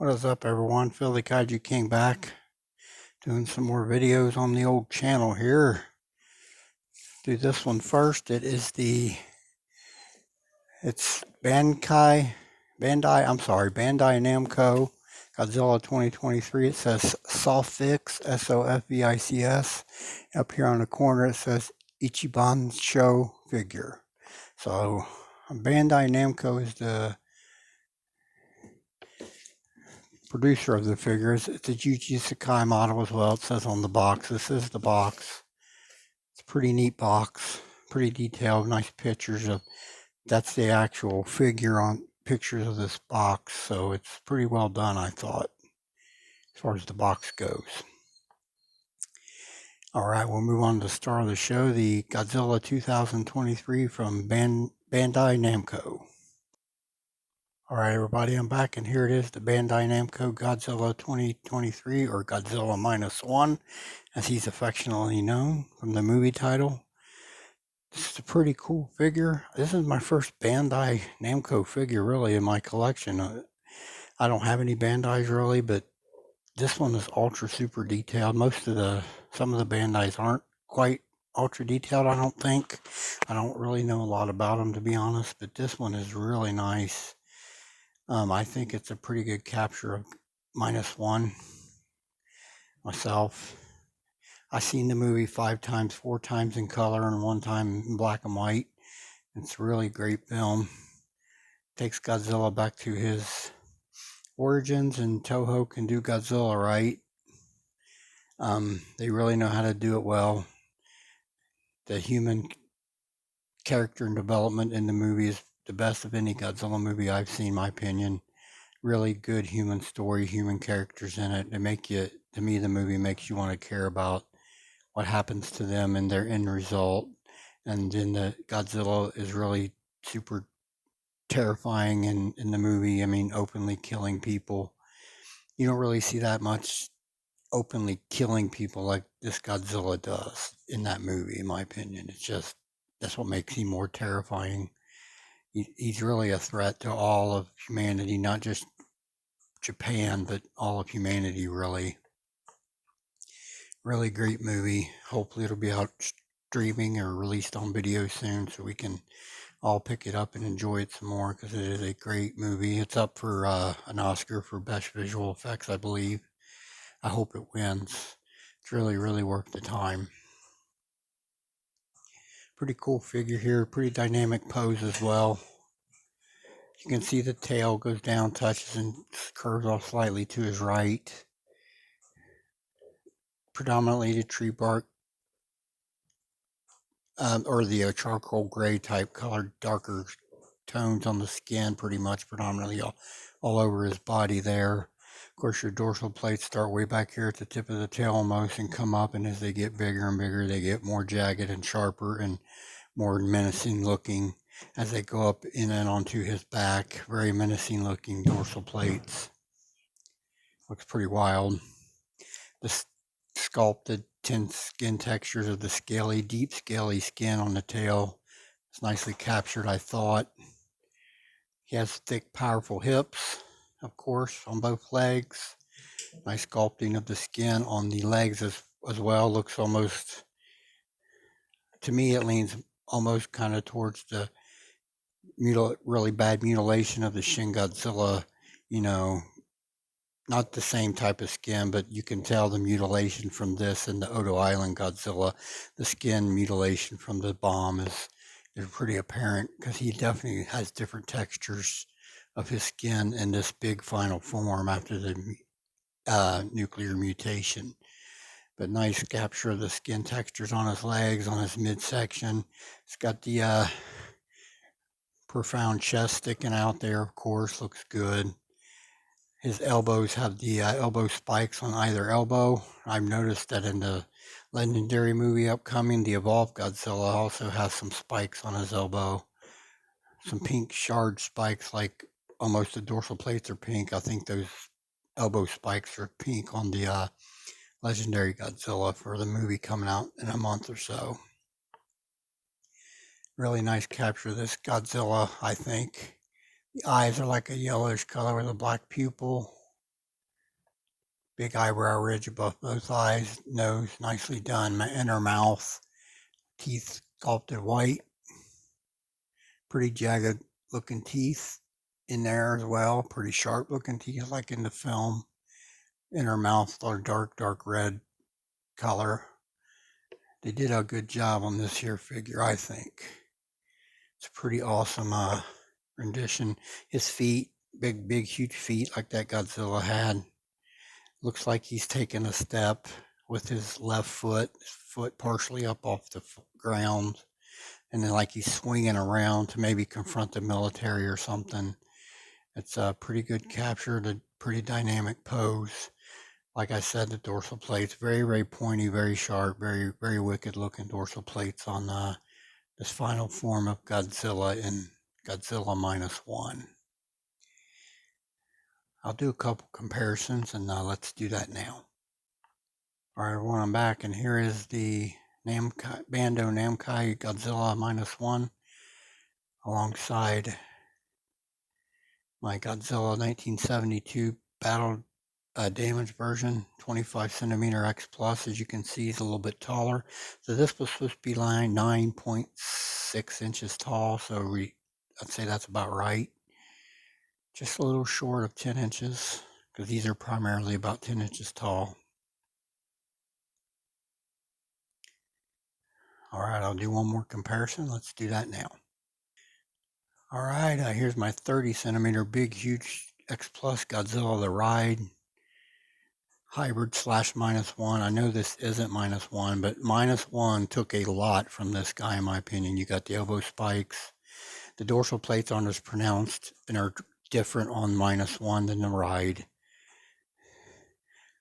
What is up, everyone? Philly Kaiju King back, doing some more videos on the old channel here. Do this one first. It's Bandai Namco, Godzilla 2023. It says Sofvics, Sofvics. Up here on the corner it says Ichiban Show figure. So Bandai Namco is the producer of the figures. It's a Yuji Sakai model as well. It says on the box. This is the box. It's a pretty neat box, pretty detailed, nice pictures of. That's the actual figure on pictures of this box. So it's pretty well done, I thought, as far as the box goes. All right, we'll move on to the star of the show, the Godzilla 2023 from Bandai Namco. All right, everybody, I'm back, and here it is, the Bandai Namco Godzilla 2023, or Godzilla Minus One, as he's affectionately known from the movie title. This is a pretty cool figure. This is my first Bandai Namco figure, really, in my collection. I don't have any Bandais, really, but this one is ultra super detailed. Some of the Bandais aren't quite ultra detailed, I don't think. I don't really know a lot about them, to be honest, but this one is really nice. I think it's a pretty good capture of Minus One myself. I've seen the movie 5 times, 4 times in color and 1 time in black and white. It's a really great film. Takes Godzilla back to his origins, and Toho can do Godzilla right. They really know how to do it well. The human character and development in the movie is the best of any Godzilla movie I've seen, in my opinion. Really good human story, human characters in it. To me, the movie makes you want to care about what happens to them and their end result. And then the Godzilla is really super terrifying in the movie. I mean, openly killing people. You don't really see that much openly killing people like this Godzilla does in that movie, in my opinion. That's what makes him more terrifying. He's really a threat to all of humanity, not just Japan, but all of humanity, really. Really great movie. Hopefully it'll be out streaming or released on video soon so we can all pick it up and enjoy it some more, because it is a great movie. It's up for an Oscar for Best Visual Effects, I believe. I hope it wins. It's really, really worth the time. Pretty cool figure here. Pretty dynamic pose as well. You can see the tail goes down, touches, and curves off slightly to his right. Predominantly the tree bark, or the charcoal gray type colored, darker tones on the skin, pretty much predominantly all over his body there. Of course, your dorsal plates start way back here at the tip of the tail almost and come up, and as they get bigger and bigger, they get more jagged and sharper and more menacing looking as they go up in and onto his back. Very menacing looking dorsal plates. Looks pretty wild. The sculpted tense skin textures of the deep scaly skin on the tail. It's nicely captured, I thought. He has thick, powerful hips, of course, on both legs. Nice sculpting of the skin on the legs as well. Looks almost, to me, it leans almost kind of towards the really bad mutilation of the Shin Godzilla, not the same type of skin, but you can tell the mutilation from this and the Odo Island Godzilla. The skin mutilation from the bomb is pretty apparent, because he definitely has different textures of his skin in this big final form after the nuclear mutation. But nice capture of the skin textures on his legs, on his midsection. It's got the profound chest sticking out there, of course, looks good. His elbows have the elbow spikes on either elbow. I've noticed that in the legendary movie upcoming, the Evolved Godzilla also has some spikes on his elbow. Some pink shard spikes, like almost the dorsal plates are pink. I think those elbow spikes are pink on the legendary Godzilla for the movie coming out in a month or so. Really nice capture of this Godzilla, I think. The eyes are like a yellowish color with a black pupil. Big eyebrow ridge above both eyes. Nose nicely done. My inner mouth. Teeth sculpted white. Pretty jagged looking teeth in there as well. Pretty sharp looking teeth like in the film. Inner mouth are dark red color. They did a good job on this here figure, I think. It's a pretty awesome rendition. His feet, big huge feet like that Godzilla had. Looks like he's taking a step with his left foot, his foot partially up off the ground, and then like he's swinging around to maybe confront the military or something. It's a pretty good capture, a pretty dynamic pose. Like I said, the dorsal plates, very pointy, very sharp, very wicked looking dorsal plates on this final form of Godzilla in Godzilla Minus One. I'll do a couple comparisons, and let's do that now. All right, everyone, I'm back, and here is the Bandai Namco Godzilla Minus One alongside my Godzilla 1972 battle damage version, 25 centimeter X plus. As you can see, it's a little bit taller. So this was supposed to be 9.6 inches tall, so I'd say that's about right. Just a little short of 10 inches, because these are primarily about 10 inches tall. All right, I'll do one more comparison. Let's do that now. All right, here's my 30 centimeter big, huge X Plus Godzilla the Ride hybrid / minus one. I know this isn't minus one, but minus one took a lot from this guy, in my opinion. You got the elbow spikes. The dorsal plates aren't as pronounced and are different on minus one than the Ride.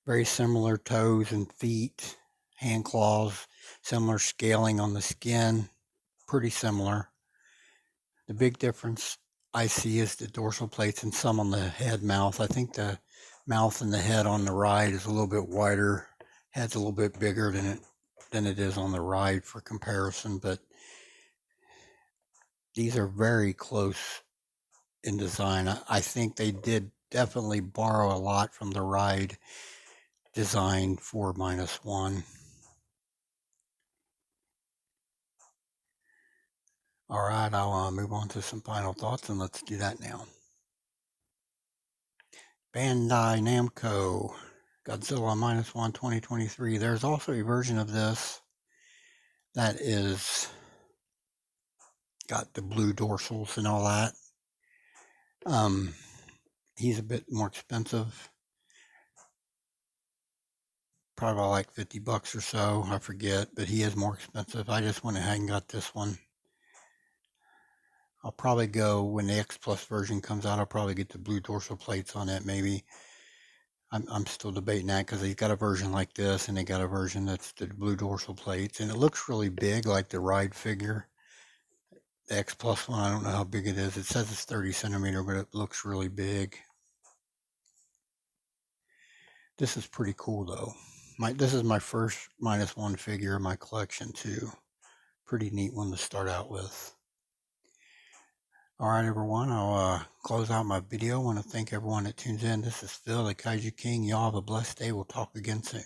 Very similar toes and feet, hand claws, similar scaling on the skin, pretty similar. The big difference I see is the dorsal plates and some on the head, mouth. I think the mouth and the head on the Ride is a little bit wider. Head's a little bit bigger than it is on the Ride for comparison, but these are very close in design. I think they did definitely borrow a lot from the Ride design for minus one. All right, I'll move on to some final thoughts, and let's do that now. Bandai Namco Godzilla Minus One 2023. There's also a version of this that is got the blue dorsals and all that. He's a bit more expensive, probably like $50 or so, I forget, but he is more expensive. I just went ahead and got this one. I'll probably go, when the X Plus version comes out, I'll probably get the blue dorsal plates on it, maybe. I'm still debating that, because they've got a version like this, and they got a version that's the blue dorsal plates, and it looks really big, like the Ride figure. The X Plus one, I don't know how big it is. It says it's 30 centimeter, but it looks really big. This is pretty cool, though. This is my first minus one figure in my collection, too. Pretty neat one to start out with. All right, everyone, I'll close out my video. I want to thank everyone that tunes in. This is Phil, the Kaiju King. Y'all have a blessed day. We'll talk again soon.